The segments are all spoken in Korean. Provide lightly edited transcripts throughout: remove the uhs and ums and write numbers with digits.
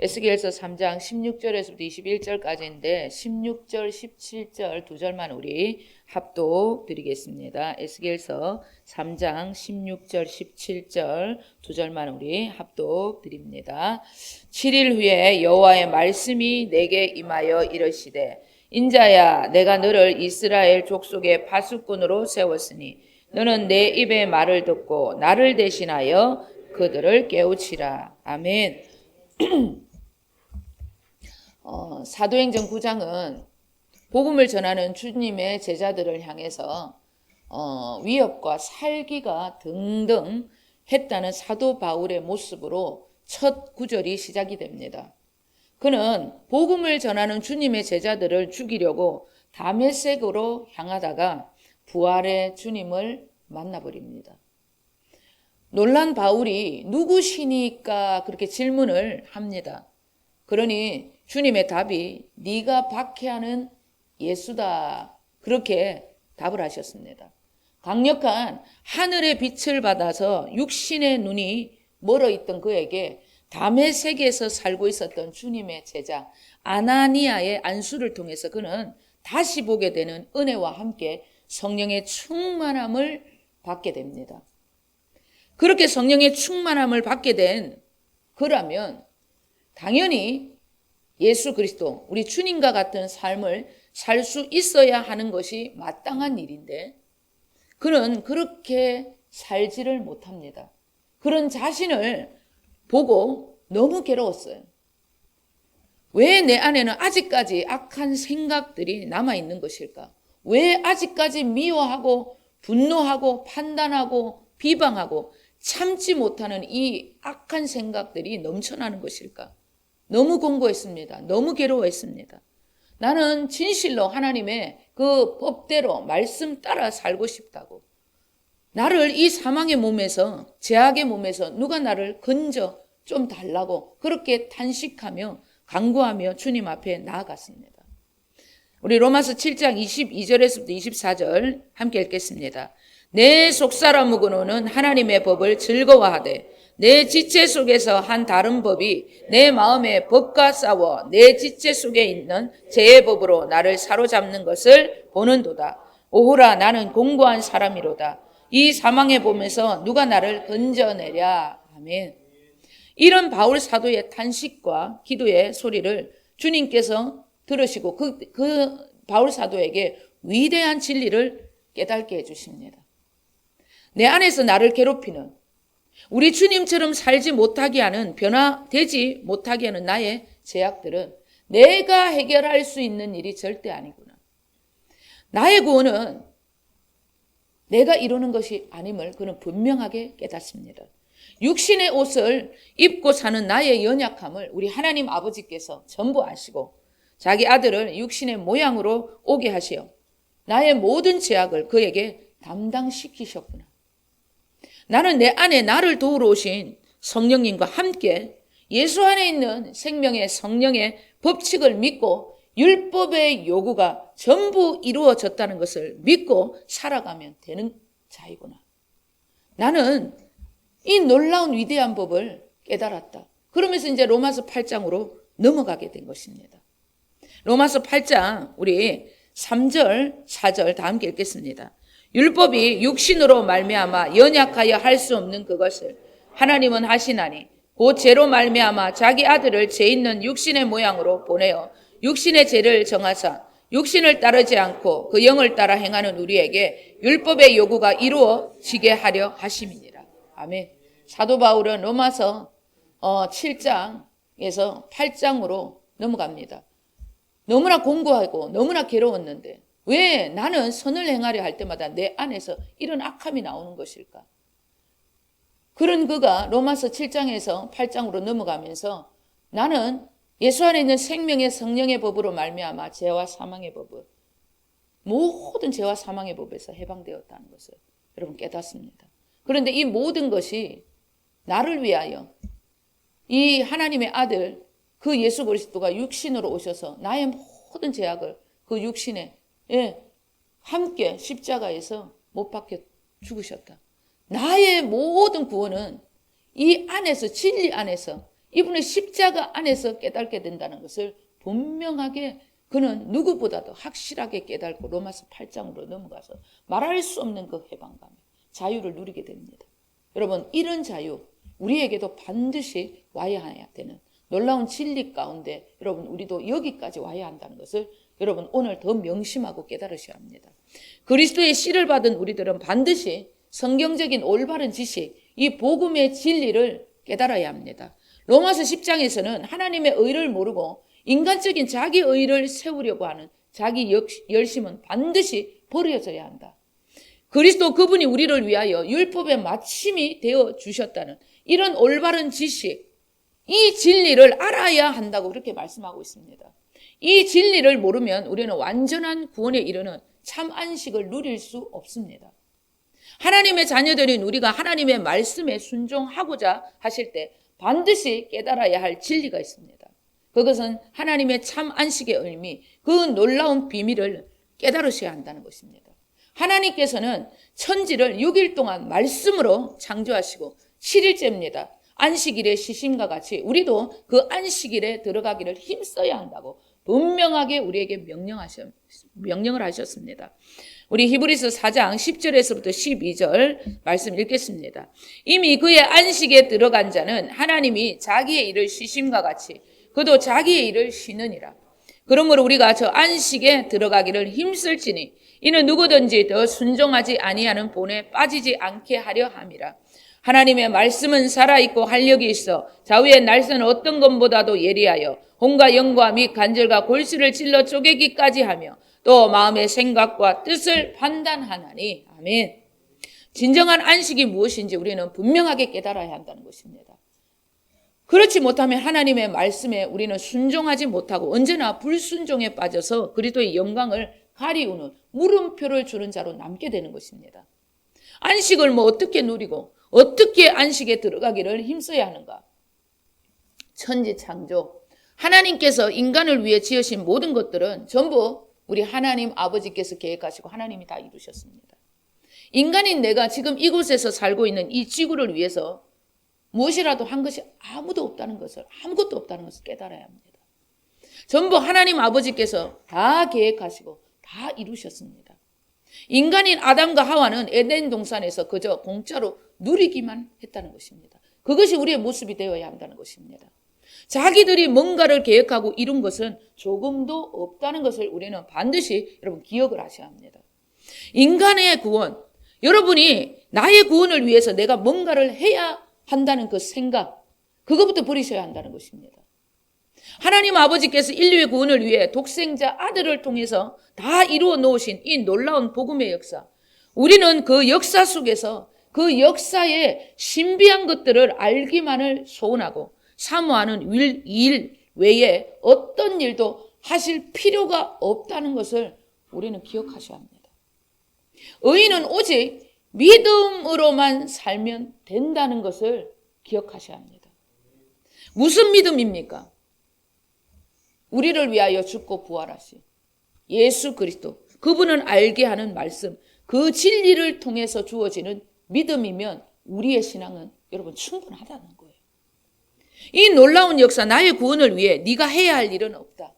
에스겔서 3장 16절에서부터 21절까지인데 16절, 17절 두 절만 우리 합독 드리겠습니다. 에스겔서 3장 16절, 17절 두 절만 우리 합독 드립니다. 7일 후에 여호와의 말씀이 내게 임하여 이르시되 인자야 내가 너를 이스라엘 족속의 파수꾼으로 세웠으니 너는 내 입의 말을 듣고 나를 대신하여 그들을 깨우치라. 아멘. 사도행전 9장은 복음을 전하는 주님의 제자들을 향해서 위협과 살기가 등등 했다는 사도 바울의 모습으로 첫 구절이 시작이 됩니다. 그는 복음을 전하는 주님의 제자들을 죽이려고 다메섹으로 향하다가 부활의 주님을 만나버립니다. 놀란 바울이 누구시니까 그렇게 질문을 합니다. 그러니 주님의 답이 네가 박해하는 예수다. 그렇게 답을 하셨습니다. 강력한 하늘의 빛을 받아서 육신의 눈이 멀어있던 그에게 다메섹에서 살고 있었던 주님의 제자 아나니아의 안수를 통해서 그는 다시 보게 되는 은혜와 함께 성령의 충만함을 받게 됩니다. 그렇게 성령의 충만함을 받게 된 그라면 당연히 예수 그리스도, 우리 주님과 같은 삶을 살 수 있어야 하는 것이 마땅한 일인데 그는 그렇게 살지를 못합니다. 그런 자신을 보고 너무 괴로웠어요. 왜 내 안에는 아직까지 악한 생각들이 남아있는 것일까? 왜 아직까지 미워하고 분노하고 판단하고 비방하고 참지 못하는 이 악한 생각들이 넘쳐나는 것일까? 너무 공고했습니다. 너무 괴로워했습니다. 나는 진실로 하나님의 그 법대로 말씀 따라 살고 싶다고. 나를 이 사망의 몸에서, 죄악의 몸에서 누가 나를 건져 좀 달라고 그렇게 탄식하며 간구하며 주님 앞에 나아갔습니다. 우리 로마서 7장 22절에서부터 24절 함께 읽겠습니다. 내 속사람으로는 하나님의 법을 즐거워하되 내 지체 속에서 한 다른 법이 내 마음의 법과 싸워 내 지체 속에 있는 죄의 법으로 나를 사로잡는 것을 보는도다. 오호라 나는 공고한 사람이로다. 이 사망의 몸에서 누가 나를 건져내랴. 아멘. 이런 바울 사도의 탄식과 기도의 소리를 주님께서 들으시고 그 바울 사도에게 위대한 진리를 깨닫게 해주십니다. 내 안에서 나를 괴롭히는 우리 주님처럼 살지 못하게 하는 변화되지 못하게 하는 나의 죄악들은 내가 해결할 수 있는 일이 절대 아니구나. 나의 구원은 내가 이루는 것이 아님을 그는 분명하게 깨닫습니다. 육신의 옷을 입고 사는 나의 연약함을 우리 하나님 아버지께서 전부 아시고 자기 아들을 육신의 모양으로 오게 하시어 나의 모든 죄악을 그에게 담당시키셨구나. 나는 내 안에 나를 도우러 오신 성령님과 함께 예수 안에 있는 생명의 성령의 법칙을 믿고 율법의 요구가 전부 이루어졌다는 것을 믿고 살아가면 되는 자이구나. 나는 이 놀라운 위대한 법을 깨달았다. 그러면서 이제 로마서 8장으로 넘어가게 된 것입니다. 로마서 8장 우리 3절, 4절 다 함께 읽겠습니다. 율법이 육신으로 말미암아 연약하여 할 수 없는 그것을 하나님은 하시나니 곧 죄로 말미암아 자기 아들을 죄 있는 육신의 모양으로 보내어 육신의 죄를 정하사 육신을 따르지 않고 그 영을 따라 행하는 우리에게 율법의 요구가 이루어지게 하려 하심이니라. 아멘. 사도 바울은 로마서 7장에서 8장으로 넘어갑니다. 너무나 공고하고 너무나 괴로웠는데 왜 나는 선을 행하려 할 때마다 내 안에서 이런 악함이 나오는 것일까? 그런 그가 로마서 7장에서 8장으로 넘어가면서 나는 예수 안에 있는 생명의 성령의 법으로 말미암아 죄와 사망의 법을 모든 죄와 사망의 법에서 해방되었다는 것을 여러분 깨닫습니다. 그런데 이 모든 것이 나를 위하여 이 하나님의 아들 그 예수 그리스도가 육신으로 오셔서 나의 모든 죄악을 그 육신에 함께 십자가에서 못 박혀 죽으셨다. 나의 모든 구원은 이 안에서 진리 안에서 이분의 십자가 안에서 깨닫게 된다는 것을 분명하게 그는 누구보다도 확실하게 깨닫고 로마서 8장으로 넘어가서 말할 수 없는 그 해방감, 자유를 누리게 됩니다. 여러분, 이런 자유 우리에게도 반드시 와야 되는 놀라운 진리 가운데 여러분 우리도 여기까지 와야 한다는 것을 여러분 오늘 더 명심하고 깨달으셔야 합니다. 그리스도의 씨를 받은 우리들은 반드시 성경적인 올바른 지식, 이 복음의 진리를 깨달아야 합니다. 로마서 10장에서는 하나님의 의를 모르고 인간적인 자기 의를 세우려고 하는 자기 열심은 반드시 버려져야 한다. 그리스도 그분이 우리를 위하여 율법의 마침이 되어 주셨다는 이런 올바른 지식, 이 진리를 알아야 한다고 그렇게 말씀하고 있습니다. 이 진리를 모르면 우리는 완전한 구원에 이르는 참 안식을 누릴 수 없습니다. 하나님의 자녀들인 우리가 하나님의 말씀에 순종하고자 하실 때 반드시 깨달아야 할 진리가 있습니다. 그것은 하나님의 참 안식의 의미, 그 놀라운 비밀을 깨달으셔야 한다는 것입니다. 하나님께서는 천지를 6일 동안 말씀으로 창조하시고 7일째입니다. 안식일의 시심과 같이 우리도 그 안식일에 들어가기를 힘써야 한다고 분명하게 우리에게 명령을 하셨습니다. 우리 히브리서 4장 10절에서부터 12절 말씀 읽겠습니다. 이미 그의 안식에 들어간 자는 하나님이 자기의 일을 쉬심과 같이 그도 자기의 일을 쉬느니라. 그러므로 우리가 저 안식에 들어가기를 힘쓸지니 이는 누구든지 더 순종하지 아니하는 본에 빠지지 않게 하려 함이라. 하나님의 말씀은 살아있고 활력이 있어 좌우의 날선 어떤 것보다도 예리하여 혼과 영과 및 관절과 골수를 찔러 쪼개기까지 하며 또 마음의 생각과 뜻을 판단하나니. 아멘. 진정한 안식이 무엇인지 우리는 분명하게 깨달아야 한다는 것입니다. 그렇지 못하면 하나님의 말씀에 우리는 순종하지 못하고 언제나 불순종에 빠져서 그리스도의 영광을 가리우는 물음표를 주는 자로 남게 되는 것입니다. 안식을 어떻게 누리고 어떻게 안식에 들어가기를 힘써야 하는가? 천지 창조, 하나님께서 인간을 위해 지으신 모든 것들은 전부 우리 하나님 아버지께서 계획하시고 하나님이 다 이루셨습니다. 인간인 내가 지금 이곳에서 살고 있는 이 지구를 위해서 무엇이라도 한 것이 아무것도 없다는 것을 깨달아야 합니다. 전부 하나님 아버지께서 다 계획하시고 다 이루셨습니다. 인간인 아담과 하와는 에덴 동산에서 그저 공짜로 누리기만 했다는 것입니다. 그것이 우리의 모습이 되어야 한다는 것입니다. 자기들이 뭔가를 계획하고 이룬 것은 조금도 없다는 것을 우리는 반드시 여러분 기억을 하셔야 합니다. 인간의 구원, 여러분이 나의 구원을 위해서 내가 뭔가를 해야 한다는 그 생각, 그것부터 버리셔야 한다는 것입니다. 하나님 아버지께서 인류의 구원을 위해 독생자 아들을 통해서 다 이루어 놓으신 이 놀라운 복음의 역사, 우리는 그 역사 속에서 그 역사의 신비한 것들을 알기만을 소원하고 사모하는 일 외에 어떤 일도 하실 필요가 없다는 것을 우리는 기억하셔야 합니다. 의인은 오직 믿음으로만 살면 된다는 것을 기억하셔야 합니다. 무슨 믿음입니까? 우리를 위하여 죽고 부활하신 예수 그리스도, 그분은 알게 하는 말씀, 그 진리를 통해서 주어지는 믿음이면 우리의 신앙은 여러분 충분하다는 거예요. 이 놀라운 역사, 나의 구원을 위해 네가 해야 할 일은 없다.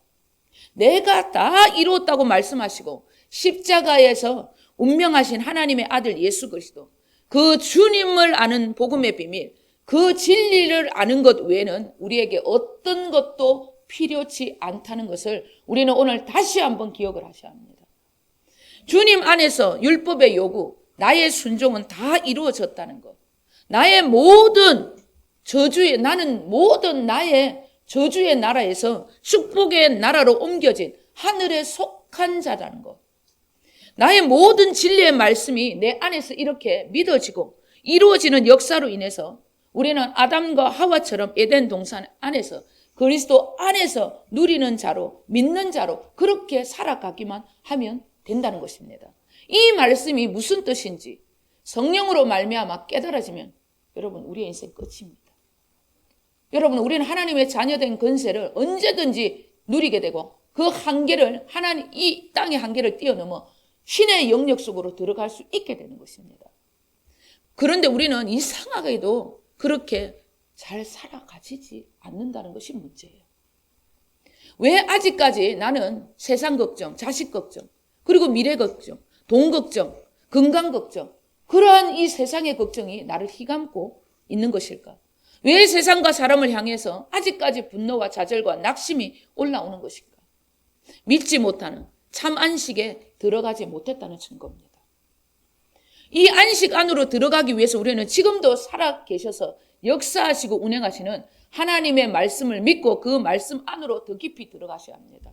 내가 다 이루었다고 말씀하시고 십자가에서 운명하신 하나님의 아들 예수 그리스도, 그 주님을 아는 복음의 비밀, 그 진리를 아는 것 외에는 우리에게 어떤 것도 필요치 않다는 것을 우리는 오늘 다시 한번 기억을 하셔야 합니다. 주님 안에서 율법의 요구, 나의 순종은 다 이루어졌다는 것. 나의 모든 저주의, 나는 모든 나의 저주의 나라에서 축복의 나라로 옮겨진 하늘에 속한 자라는 것. 나의 모든 진리의 말씀이 내 안에서 이렇게 믿어지고 이루어지는 역사로 인해서 우리는 아담과 하와처럼 에덴 동산 안에서 그리스도 안에서 누리는 자로, 믿는 자로 그렇게 살아가기만 하면 된다는 것입니다. 이 말씀이 무슨 뜻인지 성령으로 말미암아 깨달아지면 여러분 우리의 인생 끝입니다. 여러분 우리는 하나님의 자녀된 권세를 언제든지 누리게 되고 그 한계를 하나님 이 땅의 한계를 뛰어넘어 신의 영역 속으로 들어갈 수 있게 되는 것입니다. 그런데 우리는 이상하게도 그렇게 잘 살아가지지 않는다는 것이 문제예요. 왜 아직까지 나는 세상 걱정, 자식 걱정, 그리고 미래 걱정, 돈 걱정, 건강 걱정, 그러한 이 세상의 걱정이 나를 휘감고 있는 것일까? 왜 세상과 사람을 향해서 아직까지 분노와 좌절과 낙심이 올라오는 것일까? 믿지 못하는 참 안식에 들어가지 못했다는 증거입니다. 이 안식 안으로 들어가기 위해서 우리는 지금도 살아 계셔서 역사하시고 운행하시는 하나님의 말씀을 믿고 그 말씀 안으로 더 깊이 들어가셔야 합니다.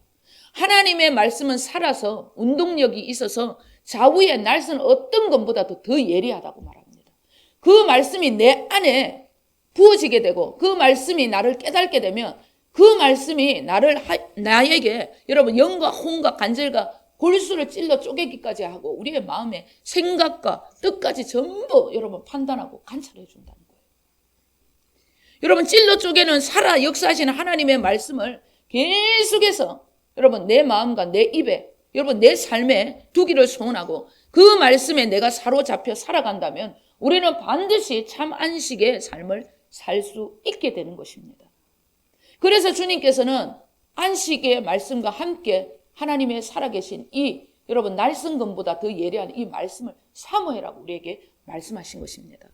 하나님의 말씀은 살아서 운동력이 있어서 좌우의 날선 어떤 것보다도 더 예리하다고 말합니다. 그 말씀이 내 안에 부어지게 되고 그 말씀이 나를 깨닫게 되면 그 말씀이 나에게 여러분 영과 혼과 간절과 골수를 찔러 쪼개기까지 하고 우리의 마음의 생각과 뜻까지 전부 여러분 판단하고 관찰해 준다는 거예요. 여러분 찔러 쪼개는 살아 역사하시는 하나님의 말씀을 계속해서 여러분 내 마음과 내 입에 여러분 내 삶에 두기를 소원하고 그 말씀에 내가 사로잡혀 살아간다면 우리는 반드시 참 안식의 삶을 살 수 있게 되는 것입니다. 그래서 주님께서는 안식의 말씀과 함께 하나님의 살아계신 이 여러분 날성금보다 더 예리한 이 말씀을 사모해라고 우리에게 말씀하신 것입니다.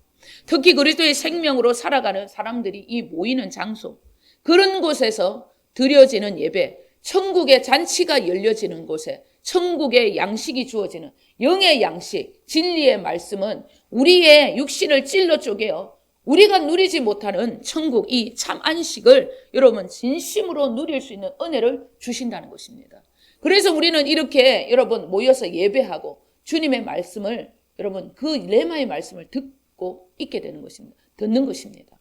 특히 그리스도의 생명으로 살아가는 사람들이 이 모이는 장소, 그런 곳에서 드려지는 예배, 천국의 잔치가 열려지는 곳에 천국의 양식이 주어지는 영의 양식, 진리의 말씀은 우리의 육신을 찔러 쪼개어 우리가 누리지 못하는 천국 이 참 안식을 여러분 진심으로 누릴 수 있는 은혜를 주신다는 것입니다. 그래서 우리는 이렇게 여러분 모여서 예배하고 주님의 말씀을 여러분 그 레마의 말씀을 듣고 있게 되는 것입니다. 듣는 것입니다.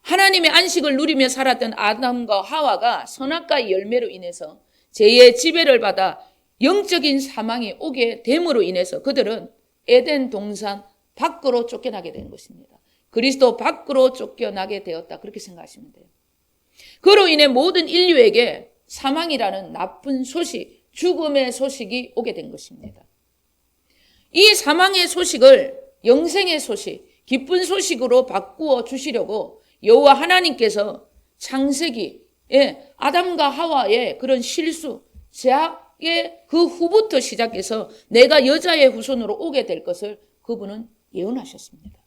하나님의 안식을 누리며 살았던 아담과 하와가 선악과의 열매로 인해서 죄의 지배를 받아 영적인 사망이 오게 됨으로 인해서 그들은 에덴 동산 밖으로 쫓겨나게 된 것입니다. 그리스도 밖으로 쫓겨나게 되었다. 그렇게 생각하시면 돼요. 그로 인해 모든 인류에게 사망이라는 나쁜 소식, 죽음의 소식이 오게 된 것입니다. 이 사망의 소식을 영생의 소식, 기쁜 소식으로 바꾸어 주시려고 여호와 하나님께서 창세기에 아담과 하와의 그런 실수, 죄악의 그 후부터 시작해서 내가 여자의 후손으로 오게 될 것을 그분은 예언하셨습니다.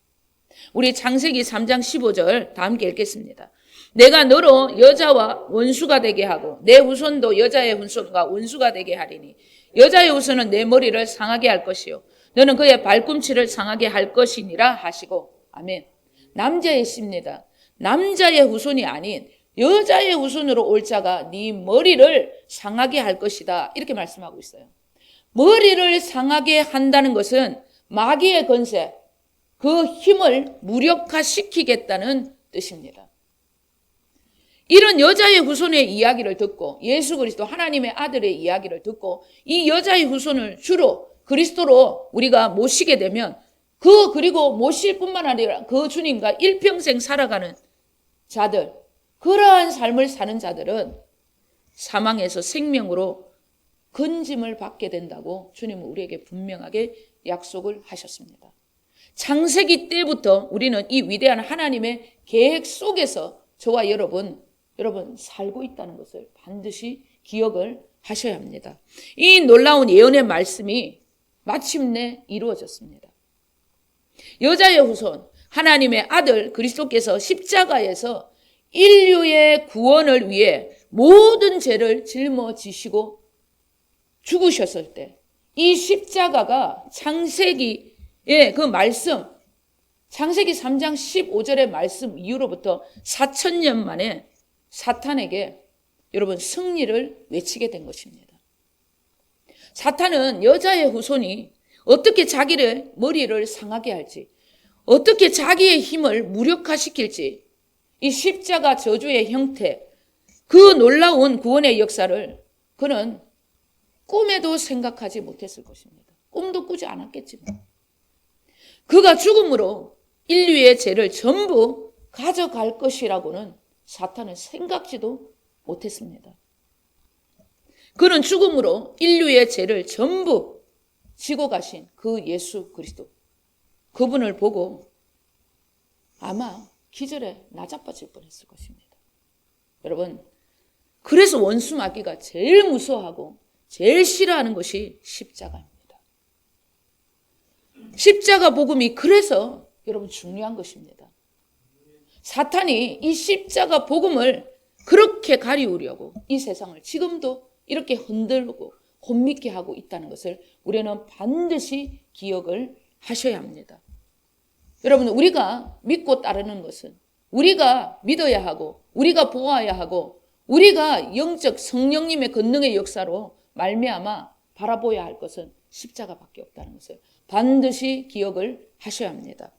우리 창세기 3장 15절 다 함께 읽겠습니다. 내가 너로 여자와 원수가 되게 하고 내 후손도 여자의 후손과 원수가 되게 하리니 여자의 후손은 내 머리를 상하게 할 것이요 너는 그의 발꿈치를 상하게 할 것이니라 하시고 아멘. 남자의 씨입니다. 남자의 후손이 아닌 여자의 후손으로 올 자가 네 머리를 상하게 할 것이다. 이렇게 말씀하고 있어요. 머리를 상하게 한다는 것은 마귀의 권세, 그 힘을 무력화시키겠다는 뜻입니다. 이런 여자의 후손의 이야기를 듣고 예수 그리스도 하나님의 아들의 이야기를 듣고 이 여자의 후손을 주로 그리스도로 우리가 모시게 되면 그리고 모실 뿐만 아니라 그 주님과 일평생 살아가는 자들, 그러한 삶을 사는 자들은 사망에서 생명으로 건짐을 받게 된다고 주님은 우리에게 분명하게 약속을 하셨습니다. 창세기 때부터 우리는 이 위대한 하나님의 계획 속에서 저와 여러분 살고 있다는 것을 반드시 기억을 하셔야 합니다. 이 놀라운 예언의 말씀이 마침내 이루어졌습니다. 여자의 후손, 하나님의 아들 그리스도께서 십자가에서 인류의 구원을 위해 모든 죄를 짊어지시고 죽으셨을 때 이 십자가가 창세기의 그 말씀, 창세기 3장 15절의 말씀 이후로부터 4,000년 만에 사탄에게 여러분 승리를 외치게 된 것입니다. 사탄은 여자의 후손이 어떻게 자기의 머리를 상하게 할지, 어떻게 자기의 힘을 무력화시킬지, 이 십자가 저주의 형태, 그 놀라운 구원의 역사를 그는 꿈에도 생각하지 못했을 것입니다. 꿈도 꾸지 않았겠지만. 그가 죽음으로 인류의 죄를 전부 가져갈 것이라고는 사탄은 생각지도 못했습니다. 그는 죽음으로 인류의 죄를 전부 지고 가신 그 예수 그리스도, 그분을 보고 아마 기절에 나자빠질 뻔했을 것입니다. 여러분, 그래서 원수 마귀가 제일 무서워하고 제일 싫어하는 것이 십자가입니다. 십자가 복음이 그래서 여러분 중요한 것입니다. 사탄이 이 십자가 복음을 그렇게 가리우려고 이 세상을 지금도 이렇게 흔들고 혼미케 하고 있다는 것을 우리는 반드시 기억을 하셔야 합니다. 여러분, 우리가 믿고 따르는 것은 우리가 믿어야 하고 우리가 보아야 하고 우리가 영적 성령님의 권능의 역사로 말미암아 바라보아야 할 것은 십자가밖에 없다는 것을 반드시 기억을 하셔야 합니다.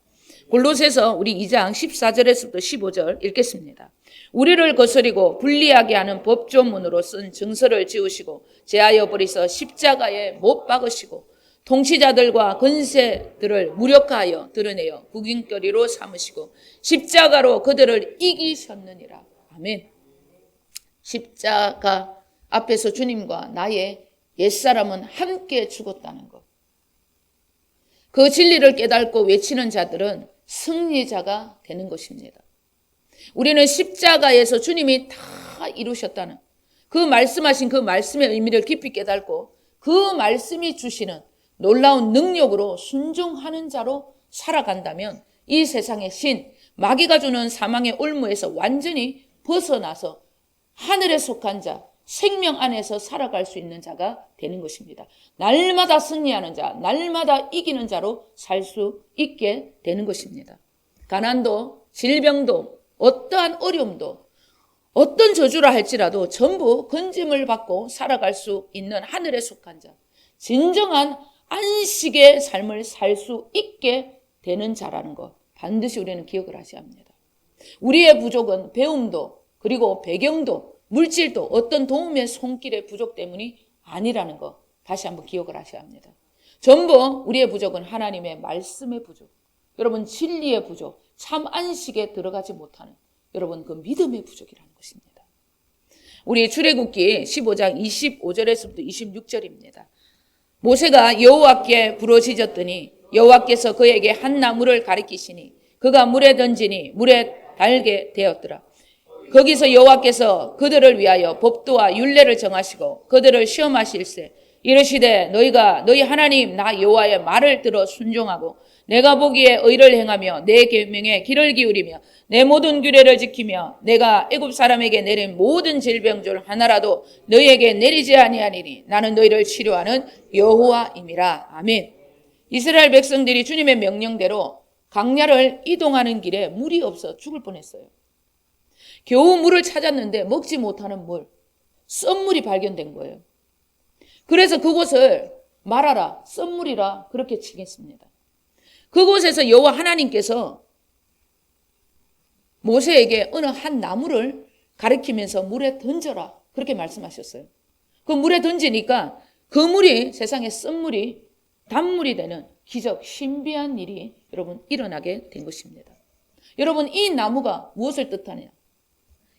골로새서 우리 2장 14절에서부터 15절 읽겠습니다. 우리를 거스리고 불리하게 하는 법조문으로 쓴 증서를 지우시고 제하여 버리서 십자가에 못 박으시고 통치자들과 권세들을 무력화하여 드러내어 구경거리로 삼으시고 십자가로 그들을 이기셨느니라. 아멘. 십자가 앞에서 주님과 나의 옛사람은 함께 죽었다는 것. 그 진리를 깨닫고 외치는 자들은 승리자가 되는 것입니다. 우리는 십자가에서 주님이 다 이루셨다는 그 말씀하신 그 말씀의 의미를 깊이 깨닫고 그 말씀이 주시는 놀라운 능력으로 순종하는 자로 살아간다면 이 세상의 신, 마귀가 주는 사망의 올무에서 완전히 벗어나서 하늘에 속한 자, 생명 안에서 살아갈 수 있는 자가 되는 것입니다. 날마다 승리하는 자, 날마다 이기는 자로 살 수 있게 되는 것입니다. 가난도, 질병도, 어떠한 어려움도, 어떤 저주라 할지라도 전부 건짐을 받고 살아갈 수 있는 하늘에 속한 자, 진정한 안식의 삶을 살 수 있게 되는 자라는 것 반드시 우리는 기억을 하셔야 합니다. 우리의 부족은 배움도 그리고 배경도 물질도 어떤 도움의 손길의 부족 때문이 아니라는 것 다시 한번 기억을 하셔야 합니다. 전부 우리의 부족은 하나님의 말씀의 부족, 여러분 진리의 부족, 참 안식에 들어가지 못하는 여러분 그 믿음의 부족이라는 것입니다. 우리 출애굽기 15장 25절에서부터 26절입니다. 모세가 여호와께 부르짖었더니 여호와께서 그에게 한 나무를 가리키시니 그가 물에 던지니 물에 달게 되었더라. 거기서 여호와께서 그들을 위하여 법도와 율례를 정하시고 그들을 시험하실세 이르시되 너희가 너희 하나님 나 여호와의 말을 들어 순종하고 내가 보기에 의를 행하며 내 계명에 귀를 기울이며 내 모든 규례를 지키며 내가 애굽 사람에게 내린 모든 질병 중 하나라도 너희에게 내리지 아니하니니 나는 너희를 치료하는 여호와임이라. 아멘. 이스라엘 백성들이 주님의 명령대로 광야를 이동하는 길에 물이 없어 죽을 뻔했어요. 겨우 물을 찾았는데 먹지 못하는 물, 썬물이 발견된 거예요. 그래서 그곳을 말하라, 썬물이라 그렇게 칭했습니다. 그곳에서 여호와 하나님께서 모세에게 어느 한 나무를 가리키면서 물에 던져라 그렇게 말씀하셨어요. 그 물에 던지니까 그 물이 세상의 썬물이 단물이 되는 기적, 신비한 일이 여러분 일어나게 된 것입니다. 여러분 이 나무가 무엇을 뜻하느냐?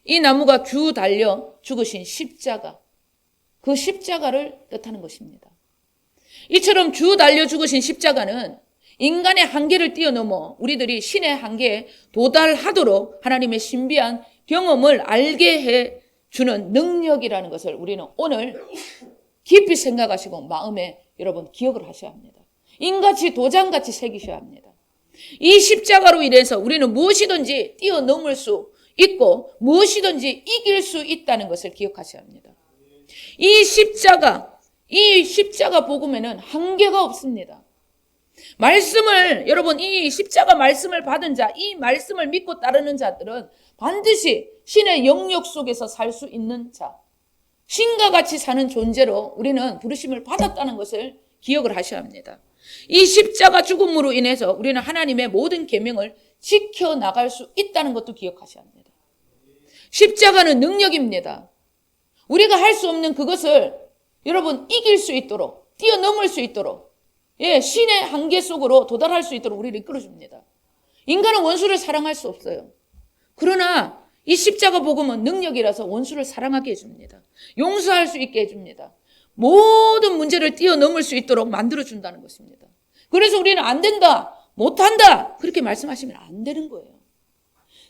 이 나무가 주 달려 죽으신 십자가, 그 십자가를 뜻하는 것입니다. 이처럼 주 달려 죽으신 십자가는 인간의 한계를 뛰어넘어 우리들이 신의 한계에 도달하도록 하나님의 신비한 경험을 알게 해주는 능력이라는 것을 우리는 오늘 깊이 생각하시고 마음에 여러분 기억을 하셔야 합니다. 인같이 도장같이 새기셔야 합니다. 이 십자가로 인해서 우리는 무엇이든지 뛰어넘을 수 있고 무엇이든지 이길 수 있다는 것을 기억하셔야 합니다. 이 십자가 복음에는 한계가 없습니다. 말씀을 여러분 이 십자가 말씀을 받은 자, 이 말씀을 믿고 따르는 자들은 반드시 신의 영역 속에서 살 수 있는 자, 신과 같이 사는 존재로 우리는 부르심을 받았다는 것을 기억을 하셔야 합니다. 이 십자가 죽음으로 인해서 우리는 하나님의 모든 계명을 지켜나갈 수 있다는 것도 기억하셔야 합니다. 십자가는 능력입니다. 우리가 할 수 없는 그것을 여러분 이길 수 있도록, 뛰어넘을 수 있도록, 신의 한계 속으로 도달할 수 있도록 우리를 이끌어줍니다. 인간은 원수를 사랑할 수 없어요. 그러나 이 십자가 복음은 능력이라서 원수를 사랑하게 해줍니다. 용서할 수 있게 해줍니다. 모든 문제를 뛰어넘을 수 있도록 만들어준다는 것입니다. 그래서 우리는 안 된다, 못한다 그렇게 말씀하시면 안 되는 거예요.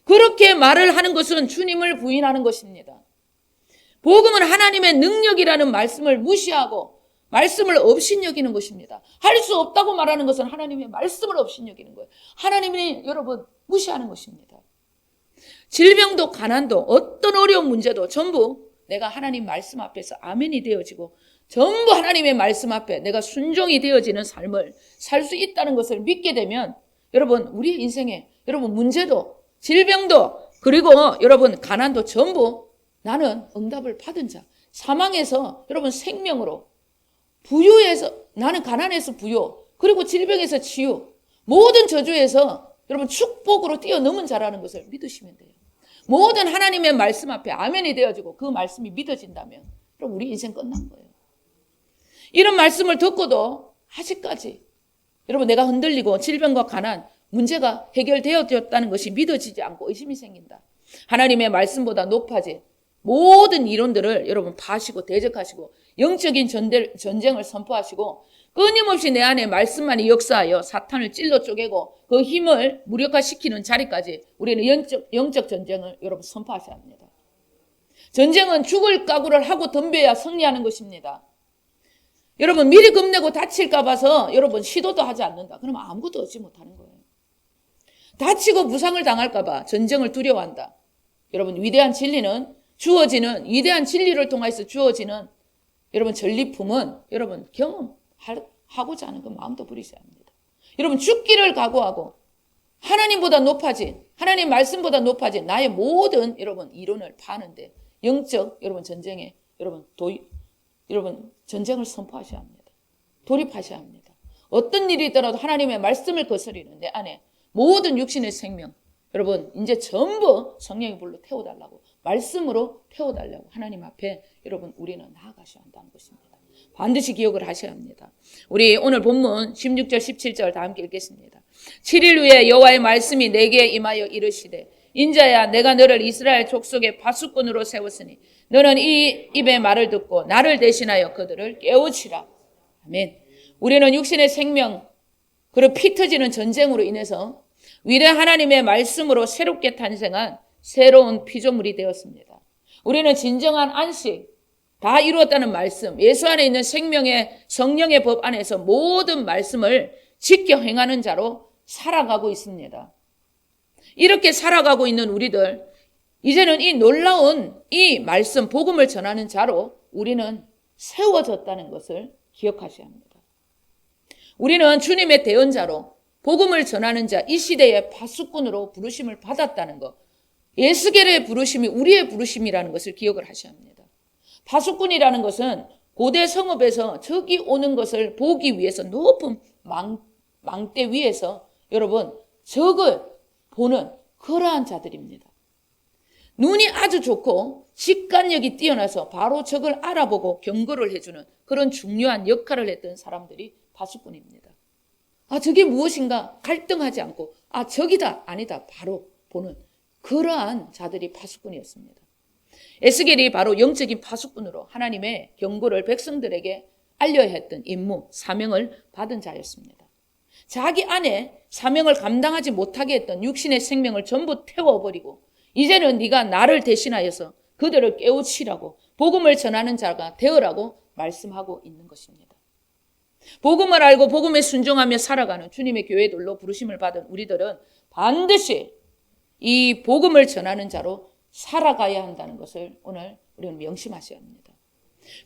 그렇게 말을 하는 것은 주님을 부인하는 것입니다. 복음은 하나님의 능력이라는 말씀을 무시하고 말씀을 업신여기는 것입니다. 할 수 없다고 말하는 것은 하나님의 말씀을 업신여기는 거예요. 하나님이 여러분 무시하는 것입니다. 질병도 가난도 어떤 어려운 문제도 전부 내가 하나님 말씀 앞에서 아멘이 되어지고 전부 하나님의 말씀 앞에 내가 순종이 되어지는 삶을 살 수 있다는 것을 믿게 되면 여러분 우리의 인생에 여러분 문제도 질병도 그리고 여러분 가난도 전부 나는 응답을 받은 자, 사망에서 여러분 생명으로, 부유에서 나는 가난에서 부유, 그리고 질병에서 치유, 모든 저주에서 여러분 축복으로 뛰어넘은 자라는 것을 믿으시면 돼요. 모든 하나님의 말씀 앞에 아멘이 되어지고 그 말씀이 믿어진다면 그럼 우리 인생 끝난 거예요. 이런 말씀을 듣고도 아직까지 여러분 내가 흔들리고 질병과 가난, 문제가 해결되어졌다는 것이 믿어지지 않고 의심이 생긴다. 하나님의 말씀보다 높아진 모든 이론들을 여러분 파시고 대적하시고 영적인 전쟁을 선포하시고 끊임없이 내 안에 말씀만이 역사하여 사탄을 찔러 쪼개고 그 힘을 무력화시키는 자리까지 우리는 영적 전쟁을 여러분 선포하셔야 합니다. 전쟁은 죽을 각오를 하고 덤벼야 승리하는 것입니다. 여러분 미리 겁내고 다칠까 봐서 여러분 시도도 하지 않는다. 그러면 아무것도 얻지 못하는 거예요. 다치고 부상을 당할까 봐 전쟁을 두려워한다. 여러분 위대한 진리는 주어지는 위대한 진리를 통해서 주어지는 여러분 전리품은 여러분 경험하고자 하는 그 마음도 부리셔야 합니다. 여러분 죽기를 각오하고 하나님보다 높아진 하나님 말씀보다 높아진 나의 모든 여러분 이론을 파는데 영적 여러분 전쟁에 여러분 전쟁을 선포하셔야 합니다. 돌입하셔야 합니다. 어떤 일이 있더라도 하나님의 말씀을 거스리는 내 안에 모든 육신의 생명 여러분 이제 전부 성령의 불로 태워달라고 말씀으로 태워달라고 하나님 앞에 여러분 우리는 나아가셔야 한다는 것입니다. 반드시 기억을 하셔야 합니다. 우리 오늘 본문 16절 17절 다 함께 읽겠습니다. 7일 후에 여호와의 말씀이 내게 임하여 이르시되 인자야 내가 너를 이스라엘 족속의 파수꾼으로 세웠으니 너는 이 입의 말을 듣고 나를 대신하여 그들을 깨우치라. 아멘. 우리는 육신의 생명 그리고 피 터지는 전쟁으로 인해서 위대한 하나님의 말씀으로 새롭게 탄생한 새로운 피조물이 되었습니다. 우리는 진정한 안식 다 이루었다는 말씀, 예수 안에 있는 생명의 성령의 법 안에서 모든 말씀을 지켜 행하는 자로 살아가고 있습니다. 이렇게 살아가고 있는 우리들, 이제는 이 놀라운 이 말씀, 복음을 전하는 자로 우리는 세워졌다는 것을 기억하셔야 합니다. 우리는 주님의 대언자로 복음을 전하는 자, 이 시대의 파수꾼으로 부르심을 받았다는 것, 예수계의 부르심이 우리의 부르심이라는 것을 기억을 하셔야 합니다. 파수꾼이라는 것은 고대 성읍에서 적이 오는 것을 보기 위해서 높은 망대 위에서 여러분 적을 보는 그러한 자들입니다. 눈이 아주 좋고 직관력이 뛰어나서 바로 적을 알아보고 경고를 해주는 그런 중요한 역할을 했던 사람들이 파수꾼입니다. 아, 저게 무엇인가 갈등하지 않고 아, 적이다 아니다 바로 보는 그러한 자들이 파수꾼이었습니다. 에스겔이 바로 영적인 파수꾼으로 하나님의 경고를 백성들에게 알려야 했던 임무, 사명을 받은 자였습니다. 자기 안에 사명을 감당하지 못하게 했던 육신의 생명을 전부 태워버리고 이제는 네가 나를 대신하여서 그들을 깨우치라고 복음을 전하는 자가 되어라고 말씀하고 있는 것입니다. 복음을 알고 복음에 순종하며 살아가는 주님의 교회들로 부르심을 받은 우리들은 반드시 이 복음을 전하는 자로 살아가야 한다는 것을 오늘 우리는 명심하셔야 합니다.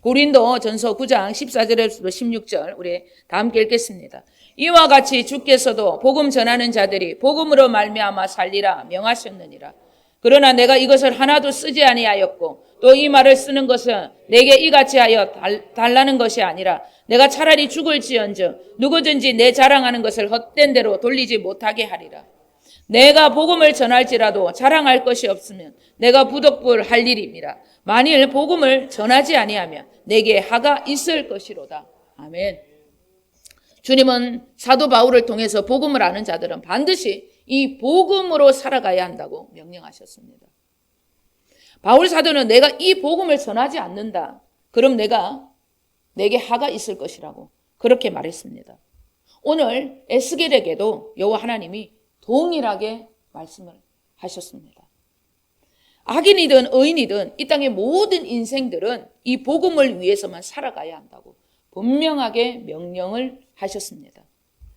고린도 전서 9장 14절에서 16절 우리 다 함께 읽겠습니다. 이와 같이 주께서도 복음 전하는 자들이 복음으로 말미암아 살리라 명하셨느니라. 그러나 내가 이것을 하나도 쓰지 아니하였고 또 이 말을 쓰는 것은 내게 이같이 하여 달라는 것이 아니라 내가 차라리 죽을지언정 누구든지 내 자랑하는 것을 헛된 대로 돌리지 못하게 하리라. 내가 복음을 전할지라도 자랑할 것이 없으면 내가 부덕불 할 일입니다. 만일 복음을 전하지 아니하면 내게 하가 있을 것이로다. 아멘. 주님은 사도 바울을 통해서 복음을 아는 자들은 반드시 이 복음으로 살아가야 한다고 명령하셨습니다. 바울 사도는 내가 이 복음을 전하지 않는다. 그럼 내게 하가 있을 것이라고 그렇게 말했습니다. 오늘 에스겔에게도 여호와 하나님이 동일하게 말씀을 하셨습니다. 악인이든 의인이든 이 땅의 모든 인생들은 이 복음을 위해서만 살아가야 한다고 분명하게 명령을 하셨습니다.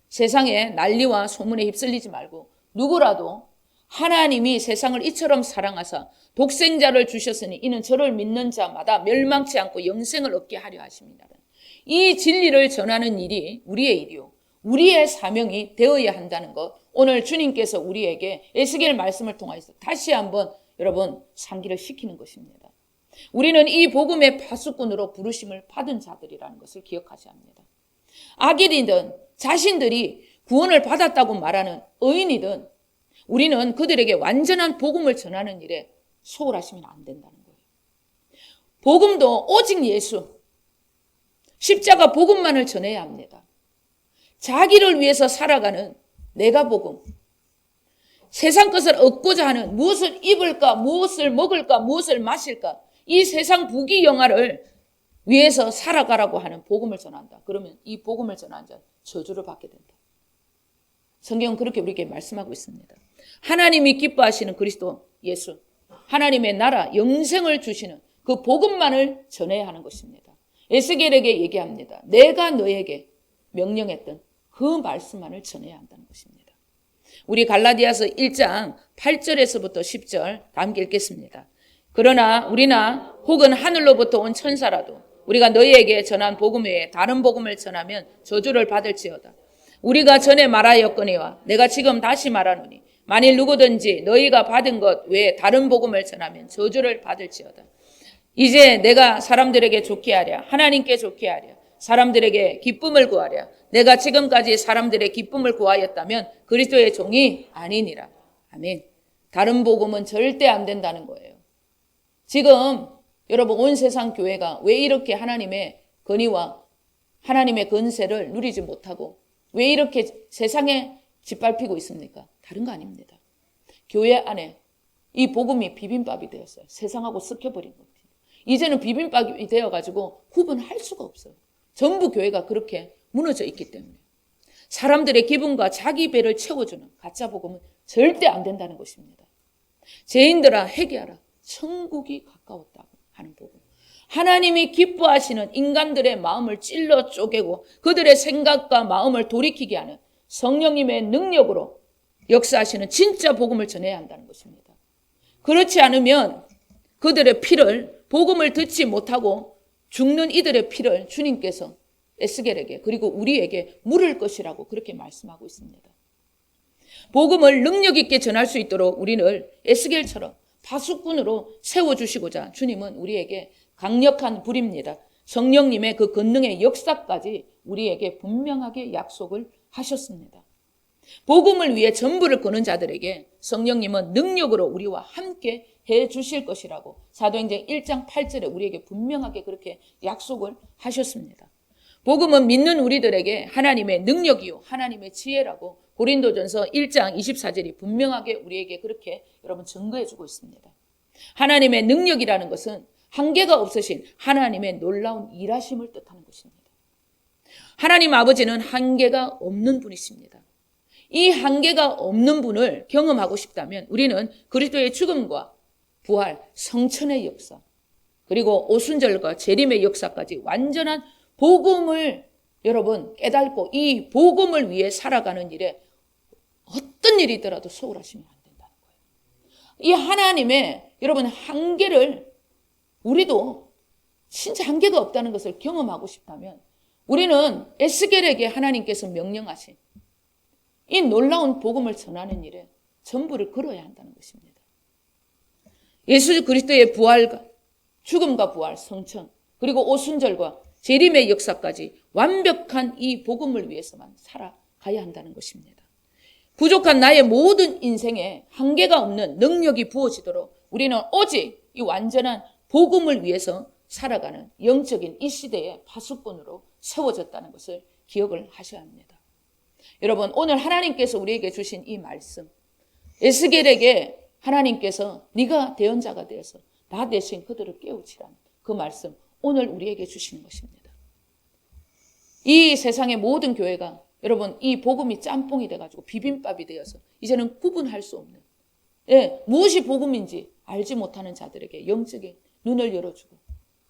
세상에 난리와 소문에 휩쓸리지 말고 누구라도 하나님이 세상을 이처럼 사랑하사 독생자를 주셨으니 이는 저를 믿는 자마다 멸망치 않고 영생을 얻게 하려 하십니다. 이 진리를 전하는 일이 우리의 일이요, 우리의 사명이 되어야 한다는 것, 오늘 주님께서 우리에게 에스겔 말씀을 통해서 다시 한번 여러분 상기를 시키는 것입니다. 우리는 이 복음의 파수꾼으로 부르심을 받은 자들이라는 것을 기억하셔야 합니다. 악인이든 자신들이 구원을 받았다고 말하는 의인이든 우리는 그들에게 완전한 복음을 전하는 일에 소홀하시면 안 된다는 거예요. 복음도 오직 예수, 십자가 복음만을 전해야 합니다. 자기를 위해서 살아가는 내가 복음, 세상 것을 얻고자 하는 무엇을 입을까, 무엇을 먹을까, 무엇을 마실까, 이 세상 부귀영화를 위해서 살아가라고 하는 복음을 전한다. 그러면 이 복음을 전한 자는 저주를 받게 된다. 성경은 그렇게 우리에게 말씀하고 있습니다. 하나님이 기뻐하시는 그리스도 예수, 하나님의 나라, 영생을 주시는 그 복음만을 전해야 하는 것입니다. 에스겔에게 얘기합니다. 내가 너에게 명령했던 그 말씀만을 전해야 한다는 것입니다. 우리 갈라디아서 1장 8절에서부터 10절 다 함께 읽겠습니다. 그러나 우리나 혹은 하늘로부터 온 천사라도 우리가 너희에게 전한 복음 외에 다른 복음을 전하면 저주를 받을지어다. 우리가 전에 말하였거니와 내가 지금 다시 말하노니 만일 누구든지 너희가 받은 것 외에 다른 복음을 전하면 저주를 받을지어다. 이제 내가 사람들에게 좋게 하랴, 하나님께 좋게 하랴, 사람들에게 기쁨을 구하랴. 내가 지금까지 사람들의 기쁨을 구하였다면 그리스도의 종이 아니니라. 아멘. 다른 복음은 절대 안 된다는 거예요. 지금 여러분 온 세상 교회가 왜 이렇게 하나님의 권위와 하나님의 권세를 누리지 못하고 왜 이렇게 세상에 짓밟히고 있습니까? 다른 거 아닙니다. 교회 안에 이 복음이 비빔밥이 되었어요. 세상하고 섞여버린 겁니다. 이제는 비빔밥이 되어가지고 구분할 수가 없어요. 전부 교회가 그렇게 무너져 있기 때문에 사람들의 기분과 자기 배를 채워주는 가짜 복음은 절대 안 된다는 것입니다. 죄인들아 회개하라. 천국이 가까웠다고 하는 복음. 하나님이 기뻐하시는 인간들의 마음을 찔러 쪼개고 그들의 생각과 마음을 돌이키게 하는 성령님의 능력으로 역사하시는 진짜 복음을 전해야 한다는 것입니다. 그렇지 않으면 그들의 피를 복음을 듣지 못하고 죽는 이들의 피를 주님께서 에스겔에게 그리고 우리에게 물을 것이라고 그렇게 말씀하고 있습니다. 복음을 능력 있게 전할 수 있도록 우리는 에스겔처럼 파수꾼으로 세워주시고자 주님은 우리에게 강력한 불입니다. 성령님의 그 권능의 역사까지 우리에게 분명하게 약속을 하셨습니다. 복음을 위해 전부를 거는 자들에게 성령님은 능력으로 우리와 함께 해 주실 것이라고 사도행전 1장 8절에 우리에게 분명하게 그렇게 약속을 하셨습니다. 복음은 믿는 우리들에게 하나님의 능력이요 하나님의 지혜라고 고린도전서 1장 24절이 분명하게 우리에게 그렇게 여러분 증거해 주고 있습니다. 하나님의 능력이라는 것은 한계가 없으신 하나님의 놀라운 일하심을 뜻하는 것입니다. 하나님 아버지는 한계가 없는 분이십니다. 이 한계가 없는 분을 경험하고 싶다면 우리는 그리스도의 죽음과 부활, 성천의 역사, 그리고 오순절과 재림의 역사까지 완전한 복음을 여러분 깨닫고 이 복음을 위해 살아가는 일에 어떤 일이더라도 소홀하시면 안 된다는 거예요. 이 하나님의 여러분 한계를 우리도 진짜 한계가 없다는 것을 경험하고 싶다면 우리는 에스겔에게 하나님께서 명령하신 이 놀라운 복음을 전하는 일에 전부를 걸어야 한다는 것입니다. 예수 그리스도의 부활과 죽음과 부활, 성천, 그리고 오순절과 재림의 역사까지 완벽한 이 복음을 위해서만 살아가야 한다는 것입니다. 부족한 나의 모든 인생에 한계가 없는 능력이 부어지도록 우리는 오직 이 완전한 복음을 위해서 살아가는 영적인 이 시대의 파수꾼으로 세워졌다는 것을 기억을 하셔야 합니다. 여러분 오늘 하나님께서 우리에게 주신 이 말씀 에스겔에게 하나님께서 네가 대언자가 되어서 나 대신 그들을 깨우치라는 그 말씀 오늘 우리에게 주시는 것입니다. 이 세상의 모든 교회가 여러분 이 복음이 짬뽕이 돼가지고 비빔밥이 되어서 이제는 구분할 수 없는 예, 무엇이 복음인지 알지 못하는 자들에게 영적인 눈을 열어주고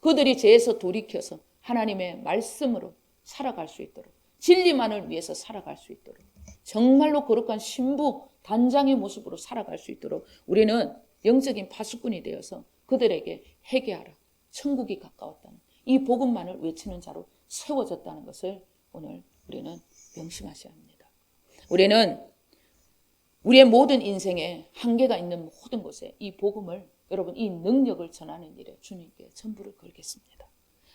그들이 죄에서 돌이켜서 하나님의 말씀으로 살아갈 수 있도록 진리만을 위해서 살아갈 수 있도록 정말로 거룩한 신부 단장의 모습으로 살아갈 수 있도록 우리는 영적인 파수꾼이 되어서 그들에게 회개하라. 천국이 가까웠다는 이 복음만을 외치는 자로 세워졌다는 것을 오늘 우리는 명심하셔야 합니다. 우리는 우리의 모든 인생에 한계가 있는 모든 곳에 이 복음을 여러분 이 능력을 전하는 일에 주님께 전부를 걸겠습니다.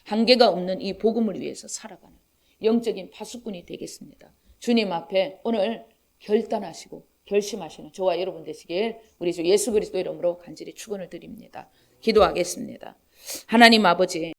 한계가 없는 이 복음을 위해서 살아가는 영적인 파수꾼이 되겠습니다. 주님 앞에 오늘 결단하시고 결심하시는 저와 여러분 되시길 우리 주 예수 그리스도 이름으로 간절히 축원을 드립니다. 기도하겠습니다. 하나님 아버지